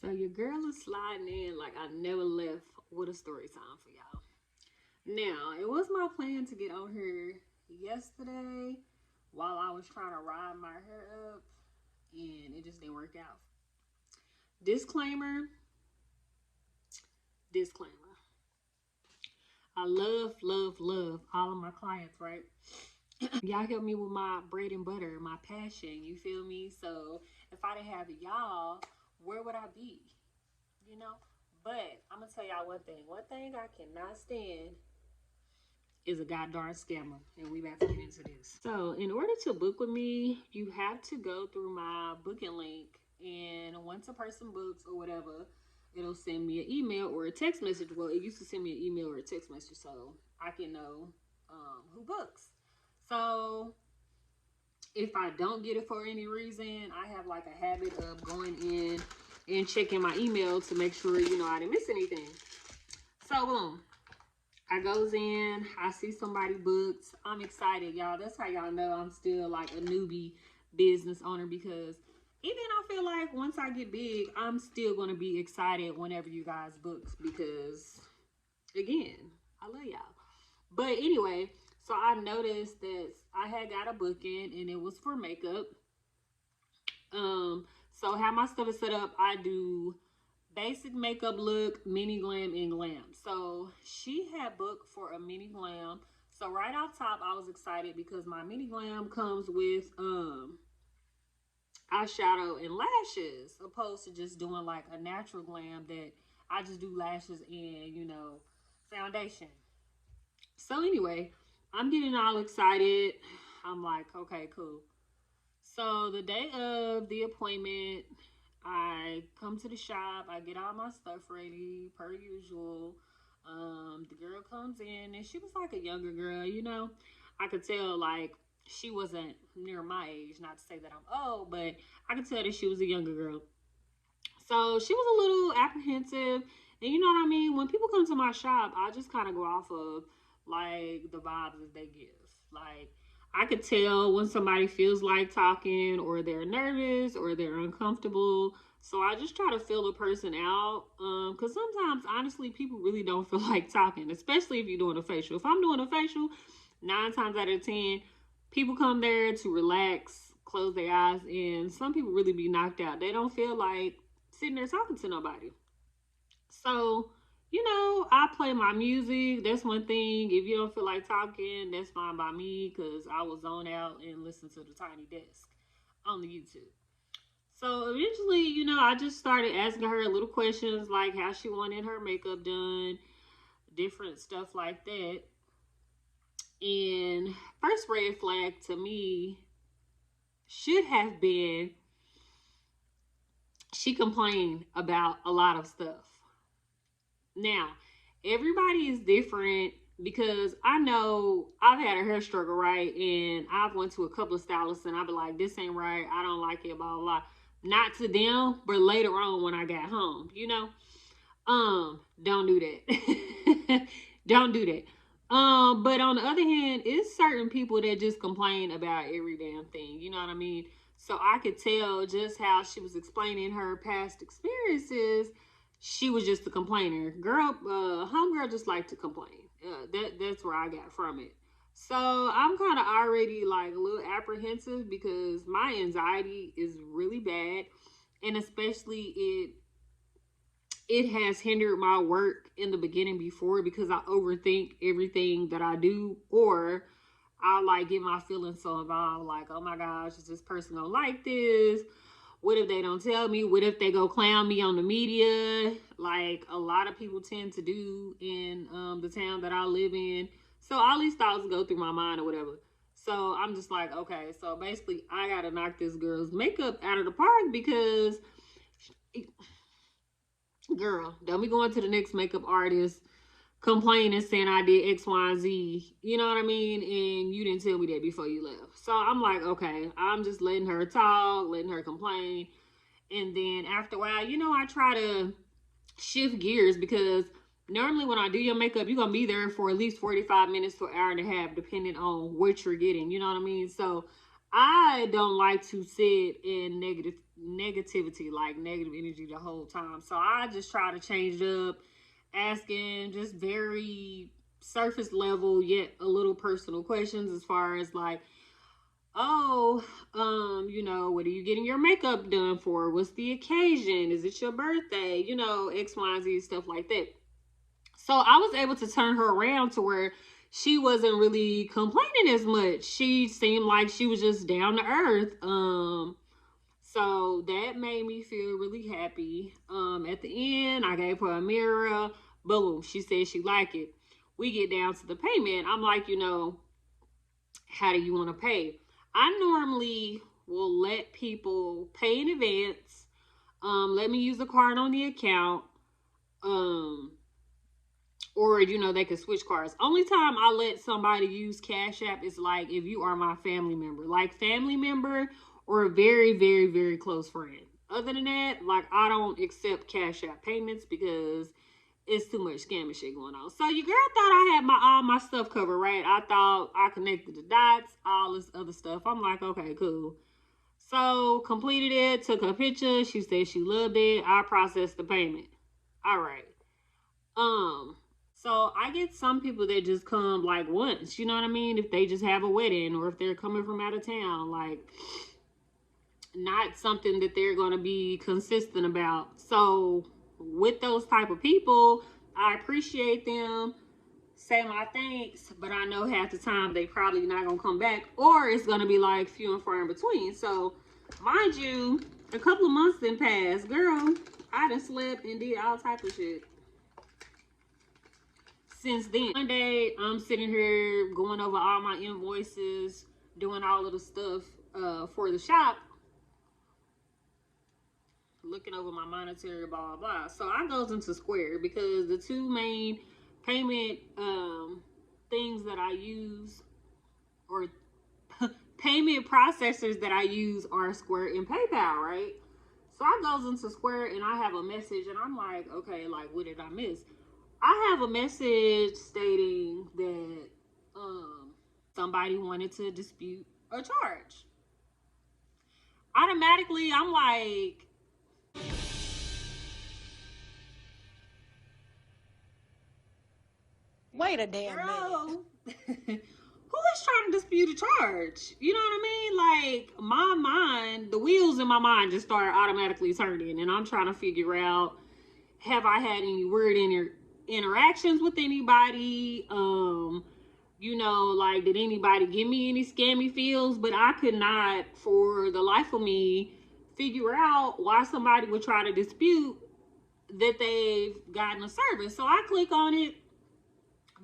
So your girl is sliding in like I never left with a story time for y'all. Now, it was my plan to get on here yesterday while I was trying to ride my hair up, and it just didn't work out. Disclaimer, disclaimer. I love all of my clients, right? Y'all help me with my bread and butter, my passion, you feel me? So if I didn't have y'all, where would I be? You know? But I'm gonna tell y'all one thing. One thing I cannot stand is a goddamn scammer, and we about to get into this. So, in order to book with me, you have to go through my booking link, and once a person books or whatever, it'll send me an email or a text message. Well, it used to send me an email or a text message so I can know who books. So, if I don't get it for any reason, I have like a habit of going in and checking my email to make sure, I didn't miss anything. So, boom. I goes in, I see somebody booked. I'm excited, y'all. That's how y'all know I'm still like a newbie business owner, because even I feel like once I get big, I'm still going to be excited whenever you guys book, because again, I love y'all. But anyway, so I noticed that I had got a booking and it was for makeup. So how my stuff is set up, I do basic makeup look, mini glam, and glam. So she had booked for a mini glam. So right off top, I was excited because my mini glam comes with eyeshadow and lashes, opposed to just doing like a natural glam that I just do lashes and, foundation. So anyway, I'm getting all excited. I'm like, okay, cool. So the day of the appointment, I come to the shop. I get all my stuff ready per usual. The girl comes in and she was like a younger girl, I could tell like she wasn't near my age. Not to say that I'm old, but I could tell that she was a younger girl. So she was a little apprehensive. And you know what I mean? When people come to my shop, I just kind of go off of like the vibes that they give. Like, I could tell when somebody feels like talking or they're nervous or they're uncomfortable. So I just try to feel a person out. Because sometimes, honestly, people really don't feel like talking, especially if you're doing a facial. If I'm doing a facial, 9 times out of 10, people come there to relax, close their eyes, and some people really be knocked out. They don't feel like sitting there talking to nobody. So, I play my music. That's one thing. If you don't feel like talking, that's fine by me, because I will zone out and listen to the tiny desk on the YouTube. So eventually, I just started asking her little questions like how she wanted her makeup done, different stuff like that. And first red flag to me should have been she complained about a lot of stuff. Now, everybody is different, because I know I've had a hair struggle, right? And I've went to a couple of stylists and I've been like, this ain't right. I don't like it, blah, blah, blah. Not to them, but later on when I got home, don't do that. Don't do that. But on the other hand, it's certain people that just complain about every damn thing. You know what I mean? So I could tell just how she was explaining her past experiences. She was just a complainer. Girl, homegirl just like to complain. That's where I got from it. So I'm kind of already like a little apprehensive, because my anxiety is really bad, and especially it has hindered my work in the beginning before, because I overthink everything that I do, or I like get my feelings so involved, like, oh my gosh, is this person gonna like this? What if they don't tell me? What if they go clown me on the media, like a lot of people tend to do in the town that I live in? So all these thoughts go through my mind or whatever. So I'm just like, okay, so basically I gotta knock this girl's makeup out of the park, because girl, don't be going to the next makeup artist complaining, saying I did X, Y, and Z. You know what I mean? And you didn't tell me that before you left. So I'm like, okay, I'm just letting her talk, letting her complain. And then after a while, I try to shift gears, because normally when I do your makeup, you're going to be there for at least 45 minutes to an hour and a half, depending on what you're getting. You know what I mean? So I don't like to sit in negativity, like negative energy the whole time. So I just try to change it up, asking just very surface level yet a little personal questions, as far as like, oh, what are you getting your makeup done for? What's the occasion? Is it your birthday? X, Y, and Z, stuff like that. So I was able to turn her around to where she wasn't really complaining as much. She seemed like she was just down to earth. So that made me feel really happy. At the end, I gave her a mirror. Boom. She said she liked it. We get down to the payment. I'm like, how do you want to pay? I normally will let people pay in advance. Let me use the card on the account. Or they can switch cards. Only time I let somebody use Cash App is like if you are my family member, like family member or a very, very, very close friend. Other than that, like I don't accept Cash App payments because it's too much scamming shit going on. So your girl thought I had all my stuff covered, right? I thought I connected the dots, all this other stuff. I'm like, okay, cool. So completed it, took a picture. She said she loved it. I processed the payment. All right. So I get some people that just come like once, you know what I mean? If they just have a wedding or if they're coming from out of town, like not something that they're going to be consistent about. So with those type of people, I appreciate them, say my thanks, but I know half the time they probably not going to come back, or it's going to be like few and far in between. So mind you, a couple of months then passed, girl, I done slept and did all type of shit since then. One day I'm sitting here going over all my invoices, doing all of the stuff for the shop, looking over my monetary, blah blah blah. So I goes into Square because the two main payment things that I use, or payment processors that I use, are Square and PayPal, right? So I goes into Square and I have a message and I'm like, okay, like what did I miss? I have a message stating that somebody wanted to dispute a charge. Automatically, I'm like, Wait a damn girl, minute. who is trying to dispute a charge? You know what I mean? Like, my mind, the wheels in my mind just start automatically turning, and I'm trying to figure out, have I had any weird interactions with anybody? Like, did anybody give me any scammy feels? But I could not, for the life of me, figure out why somebody would try to dispute that they've gotten a service. So I click on it.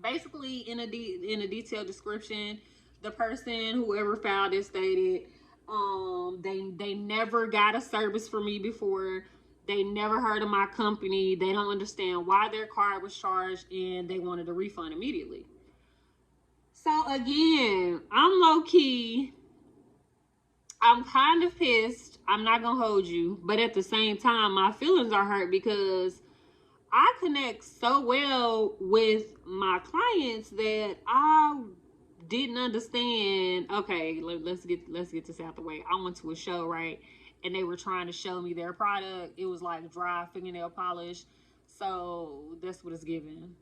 Basically, in a detailed description, the person, whoever filed it, stated they never got a service from me before. They never heard of my company. They don't understand why their card was charged, and they wanted a refund immediately. So again, I'm low key. I'm kind of pissed. I'm not gonna hold you, but at the same time, my feelings are hurt because I connect so well with my clients that I didn't understand. Okay, let's get this out the way. I went to a show, right, and they were trying to show me their product. It was like dry fingernail polish, so that's what it's giving.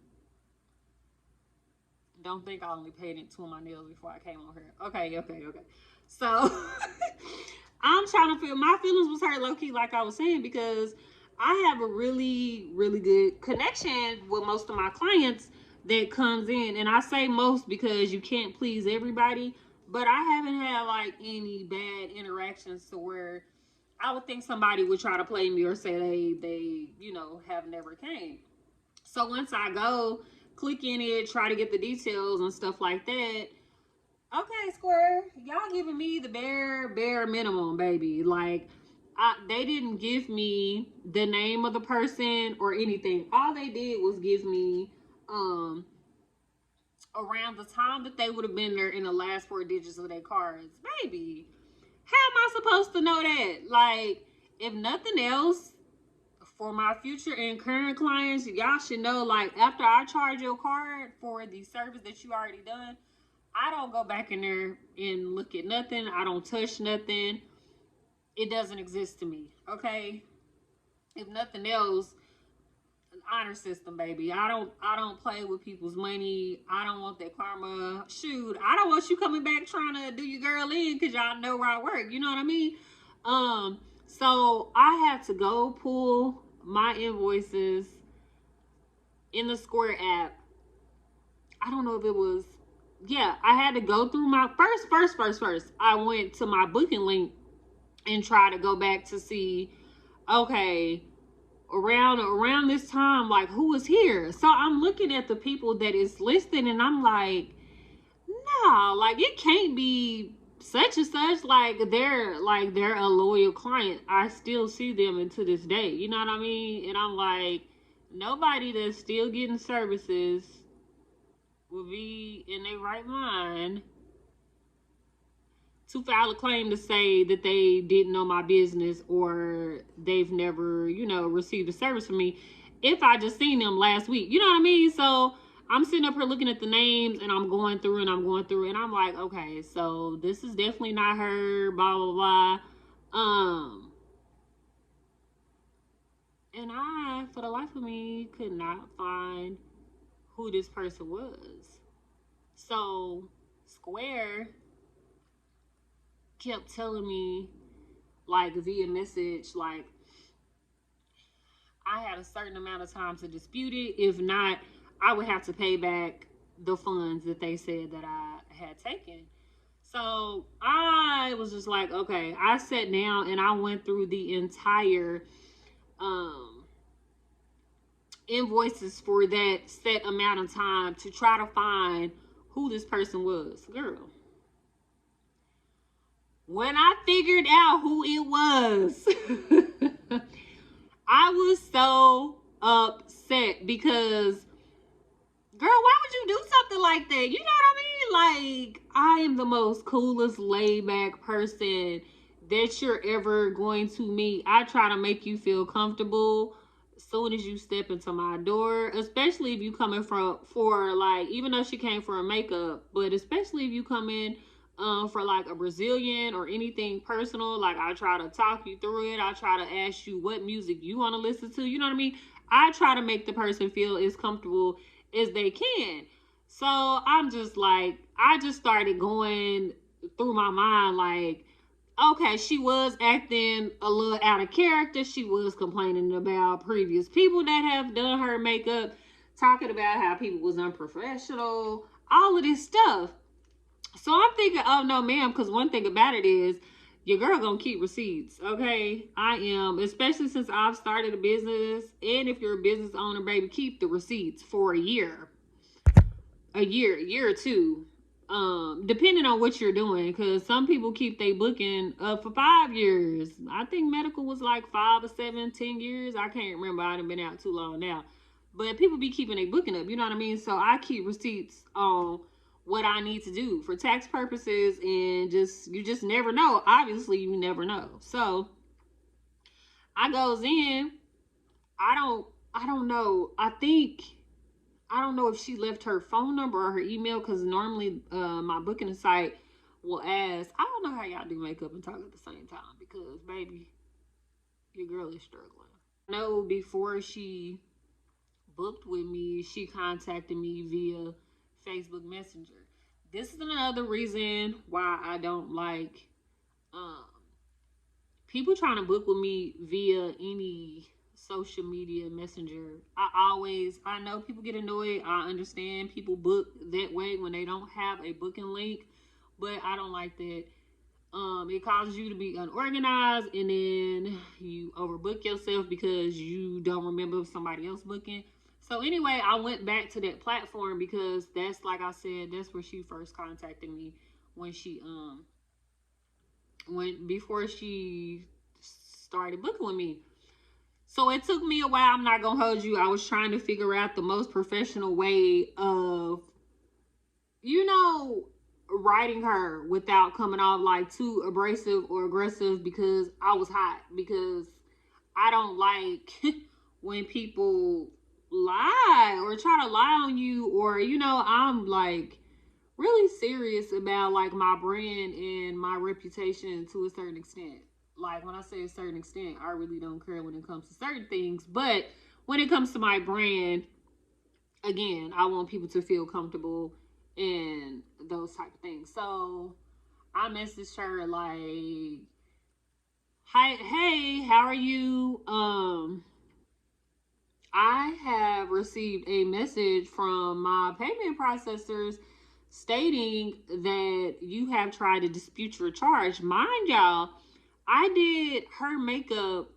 Don't think I only painted two of my nails before I came on here. Okay. So I'm trying to feel, my feelings was hurt low key, like I was saying, because I have a really, really good connection with most of my clients that comes in. And I say most because you can't please everybody, but I haven't had like any bad interactions to where I would think somebody would try to play me or say they have never came. So once I go click in it, try to get the details and stuff like that. Okay, Square, y'all giving me the bare minimum, baby. Like, they didn't give me the name of the person or anything. All they did was give me around the time that they would have been there in the last four digits of their cards. Baby, how am I supposed to know that? Like, if nothing else, for my future and current clients, y'all should know, like, after I charge your card for the service that you already done, I don't go back in there and look at nothing. I don't touch nothing. it doesn't exist to me. Okay, if nothing else, an honor system, baby. I don't play with people's money. I don't want that karma. Shoot, I don't want you coming back trying to do your girl in because y'all know where I work. You know what I mean? So I had to go pull my invoices in the Square app. I don't know if it was, yeah, I had to go through my first. I went to my booking link and try to go back to see, okay, around this time, like, who was here. So I'm looking at the people that is listed and I'm like, it can't be such and such. They're a loyal client. I still see them and to this day. You know what I mean? And I'm like, nobody that's still getting services will be in their right mind to file a claim to say that they didn't know my business or they've never, received a service from me if I just seen them last week. You know what I mean? So I'm sitting up here looking at the names and I'm going through and I'm like, okay, so this is definitely not her, blah, blah, blah. And I, for the life of me, could not find who this person was. So Square kept telling me, like, via message, like, I had a certain amount of time to dispute it. If not, I would have to pay back the funds that they said that I had taken. So I was just like, okay. I sat down and I went through the entire invoices for that set amount of time to try to find who this person was. Girl, when I figured out who it was, I was so upset because, girl, why would you do something like that? You know what I mean? Like, I am the most coolest, laid back person that you're ever going to meet. I try to make you feel comfortable as soon as you step into my door, especially if you coming for like, even though she came for a makeup, but especially if you come in for like a Brazilian or anything personal. Like, I try to talk you through it. I try to ask you what music you want to listen to. You know what I mean? I try to make the person feel as comfortable as they can. So I'm just like, I just started going through my mind like, okay, she was acting a little out of character. She was complaining about previous people that have done her makeup, talking about how people was unprofessional, all of this stuff. So I'm thinking, oh no, ma'am, because one thing about it is your girl gonna keep receipts, okay? I am, especially since I've started a business, and if you're a business owner, baby, keep the receipts for a year or two, depending on what you're doing, because some people keep they booking up for 5 years. I think medical was like 5 or 7, 10 years. I can't remember. I haven't been out too long now, but people be keeping they booking up. You know what I mean? So I keep receipts on what I need to do for tax purposes, and you just never know. Obviously, you never know. So I goes in. I don't know. I don't know if she left her phone number or her email, because normally my booking site will ask. I don't know how y'all do makeup and talk at the same time, because baby, your girl is struggling. I know before she booked with me, she contacted me via Facebook Messenger. This is another reason why I don't like people trying to book with me via any social media messenger. I know people get annoyed. I understand people book that way when they don't have a booking link, but I don't like that. It causes you to be unorganized, and then you overbook yourself because you don't remember somebody else booking. So anyway, I went back to that platform because that's, like I said, that's where she first contacted me when before she started booking with me. So it took me a while. I'm not gonna hold you. I was trying to figure out the most professional way of, writing her without coming off like too abrasive or aggressive, because I was hot. Because I don't like when people lie or try to lie on you, or I'm like really serious about like my brand and my reputation to a certain extent. like when I say a certain extent, I really don't care when it comes to certain things. But when it comes to my brand, again, I want people to feel comfortable and those type of things. So I messaged her like, "Hi, hey, how are you? I have received a message from my payment processors stating that you have tried to dispute your charge. Mind y'all, I did her makeup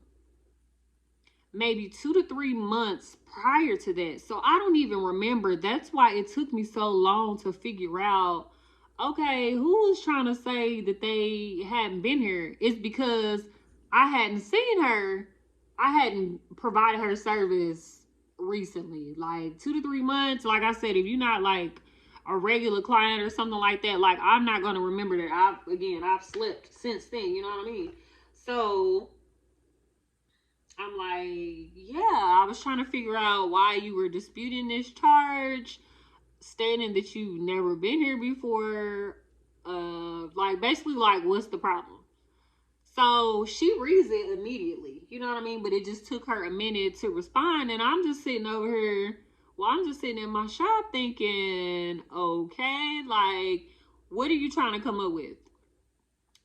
maybe 2 to 3 months prior to that. So I don't even remember. That's why it took me so long to figure out, okay, who was trying to say that they hadn't been here? It's because I hadn't seen her. I hadn't provided her service recently. Like 2 to 3 months. Like I said, if you're not like a regular client or something like that, like I'm not gonna remember that. I've slept since then, you know what I mean? So I'm like, yeah, I was trying to figure out why you were disputing this charge, stating that you've never been here before. Like basically, like, what's the problem? So she reads it immediately, you know what I mean? But it just took her a minute to respond, and I'm just sitting over here. Well, I'm just sitting in my shop thinking, okay, like, what are you trying to come up with?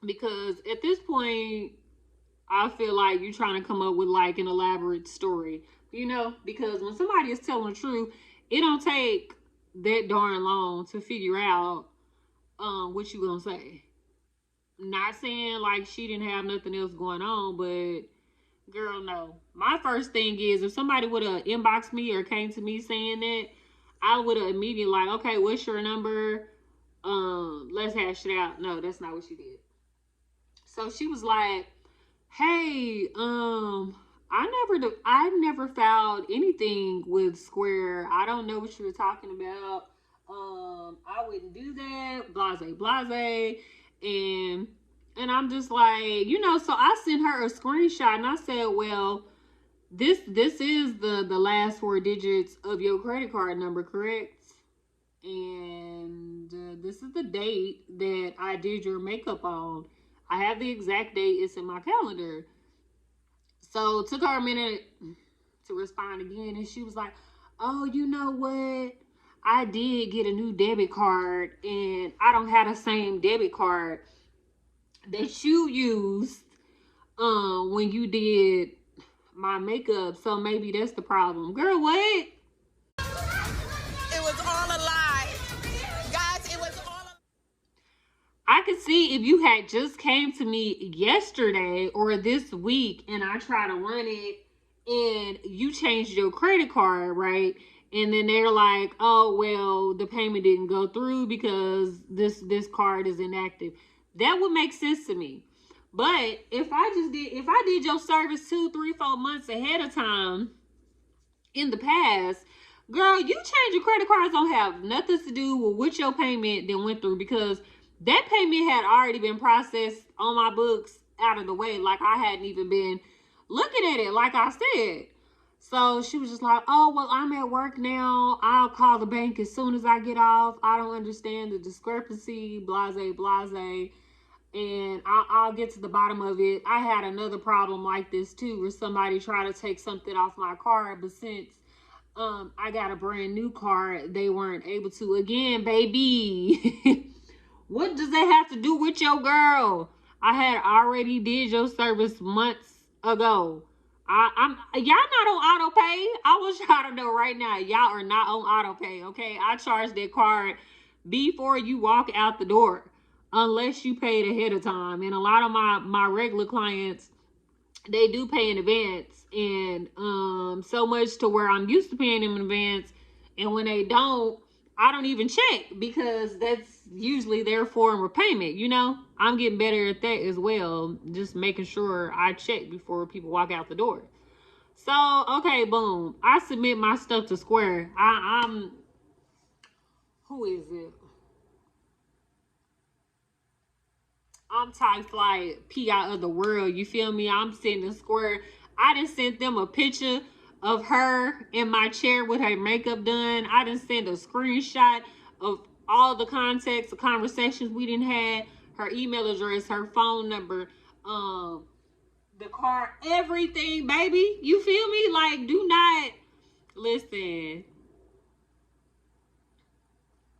Because at this point, I feel like you're trying to come up with like an elaborate story, you know, because when somebody is telling the truth, it don't take that darn long to figure out what you gonna say. Not saying like she didn't have nothing else going on, but girl, no. My first thing is if somebody would have inboxed me or came to me saying that, I would have immediately like, okay, what's your number? Let's hash it out. No, that's not what she did. So she was like, hey, I never filed anything with Square. I don't know what you were talking about. I wouldn't do that. Blase, blase. And I'm just like, you know, so I sent her a screenshot and I said, well, this is the last 4 digits of your credit card number, correct? And this is the date that I did your makeup on. I have the exact date. It's in my calendar. So it took her a minute to respond again. And she was like, oh, you know what? I did get a new debit card and I don't have the same debit card that you used when you did my makeup. So maybe that's the problem. Girl, what? It was all a lie. Guys, it was all a I could see if you had just came to me yesterday or this week and I try to run it and you changed your credit card, right? And then they're like, oh, well, the payment didn't go through because this card is inactive. That would make sense to me. But if I did your service 2, 3, 4 months ahead of time in the past, girl, you change your credit cards don't have nothing to do with what your payment then went through, because that payment had already been processed on my books out of the way. Like I hadn't even been looking at it, like I said. So she was just like, oh, well, I'm at work now. I'll call the bank as soon as I get off. I don't understand the discrepancy, blase, blase. And I'll get to the bottom of it. I had another problem like this too, where somebody tried to take something off my card, but since I got a brand new card, they weren't able to. Again, baby, what does that have to do with your girl? I had already did your service months ago. I'm y'all not on auto pay. I want y'all to know right now, y'all are not on auto pay. Okay, I charged that card before you walk out the door, unless you paid ahead of time. And a lot of my regular clients, they do pay in advance, and so much to where I'm used to paying them in advance, and when they don't, I don't even check, because that's usually their form of payment. You know, I'm getting better at that as well, just making sure I check before people walk out the door. So okay, boom, I submit my stuff to Square. I'm who is it? I'm typed like P out of the world. You feel me? I'm sending Square. I done sent them a picture of her in my chair with her makeup done. I done sent a screenshot of all the context, the conversations we didn't have, her email address, her phone number. the car, everything, baby. You feel me? Like, do not listen.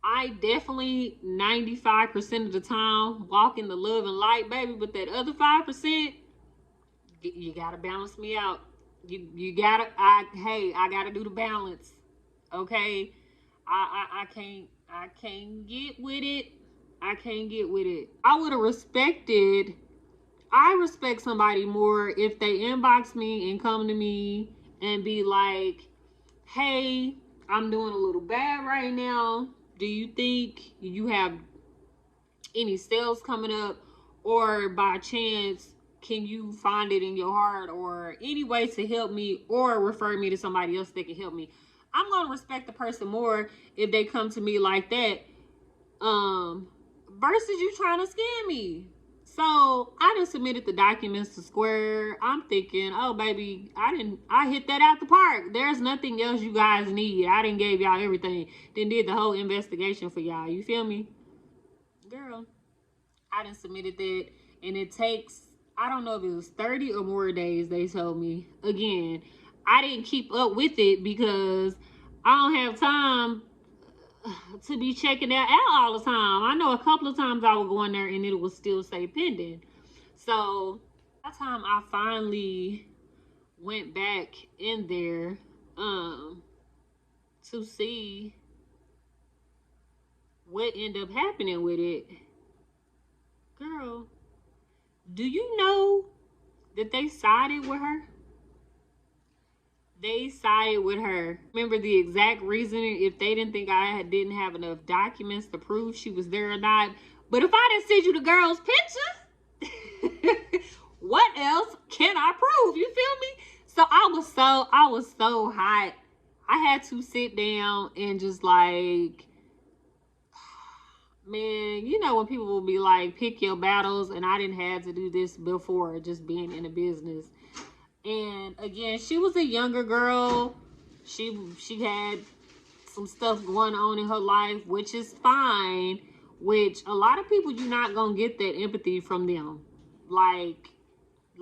I definitely 95% of the time walk in the love and light, baby. But that other 5%, you gotta balance me out. You gotta. I gotta do the balance. Okay. I can't get with it. I can't get with it. I would have respected. I respect somebody more if they inbox me and come to me and be like, "Hey, I'm doing a little bad right now. Do you think you have any sales coming up, or by chance can you find it in your heart, or any way to help me, or refer me to somebody else that can help me?" I'm gonna respect the person more if they come to me like that, versus you trying to scam me. So I just submitted the documents to Square. I'm thinking, oh baby, I hit that out the park. There's nothing else you guys need. I didn't gave y'all everything. Then did the whole investigation for y'all. You feel me? Girl, I done submitted that, and it takes, I don't know if it was 30 or more days, they told me. Again, I didn't keep up with it because I don't have time to be checking that out all the time. I know a couple of times I would go in there and it would still say pending. So that time I finally went back in there to see what ended up happening with it. Girl, do you know that they sided with her? They sided with her. Remember the exact reasoning, if they didn't think I didn't have enough documents to prove she was there or not. But if I didn't send you the girl's pictures, what else can I prove? You feel me? So I was so hot. I had to sit down and just like, man, you know when people will be like, pick your battles, and I didn't have to do this before, just being in a business. And again, she was a younger girl. She had some stuff going on in her life, which is fine. Which a lot of people, you're not gonna get that empathy from them, like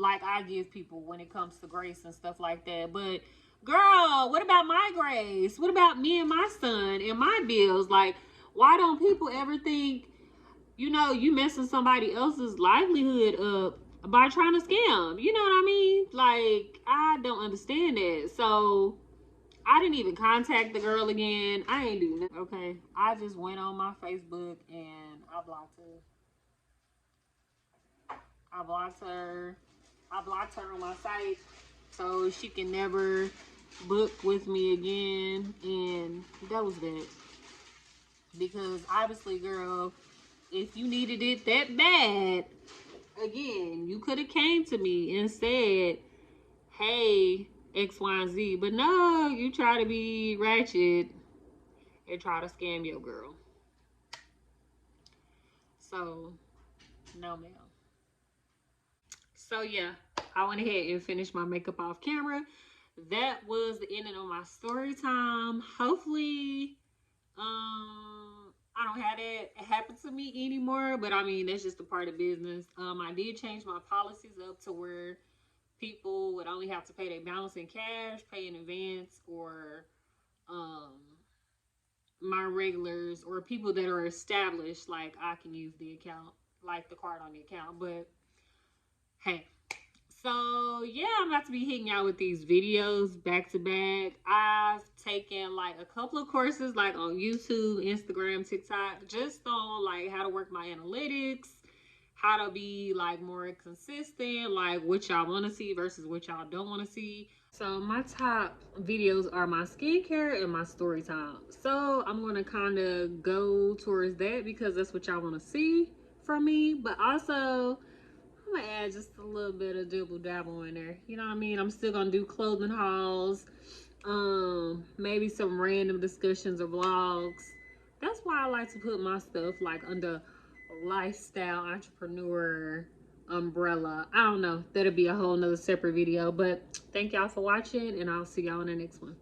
I give people when it comes to grace and stuff like that. But girl, what about my grace? What about me and my son and my bills? Like, why don't people ever think, you messing somebody else's livelihood up by trying to scam? You know what I mean? Like, I don't understand that. So I didn't even contact the girl again. I ain't do nothing. Okay, I just went on my Facebook and I blocked her. I blocked her. I blocked her on my site so she can never book with me again. And that was that. Because obviously, girl, if you needed it that bad, again, you could have came to me and said, hey, X, Y, and Z. But no, you try to be ratchet and try to scam your girl. So, no, ma'am. So, yeah, I went ahead and finished my makeup off camera. That was the ending of my story time. Hopefully, I don't have that happen to me anymore, but I mean, that's just a part of business. I did change my policies up to where people would only have to pay their balance in cash, pay in advance, or my regulars, or people that are established, like I can use the account, like the card on the account. But hey, so yeah, I'm about to be hitting y'all with these videos back to back. I've taken like a couple of courses, like on YouTube, Instagram, TikTok, just on like how to work my analytics, how to be like more consistent, like what y'all want to see versus what y'all don't want to see. So my top videos are my skincare and my story time. So I'm going to kind of go towards that because that's what y'all want to see from me. But also, I'm gonna add just a little bit of dibble dabble in there. You know what I mean? I'm still gonna do clothing hauls, maybe some random discussions or vlogs. That's why I like to put my stuff like under lifestyle entrepreneur umbrella. I don't know. That'll be a whole nother separate video. But thank y'all for watching, and I'll see y'all in the next one.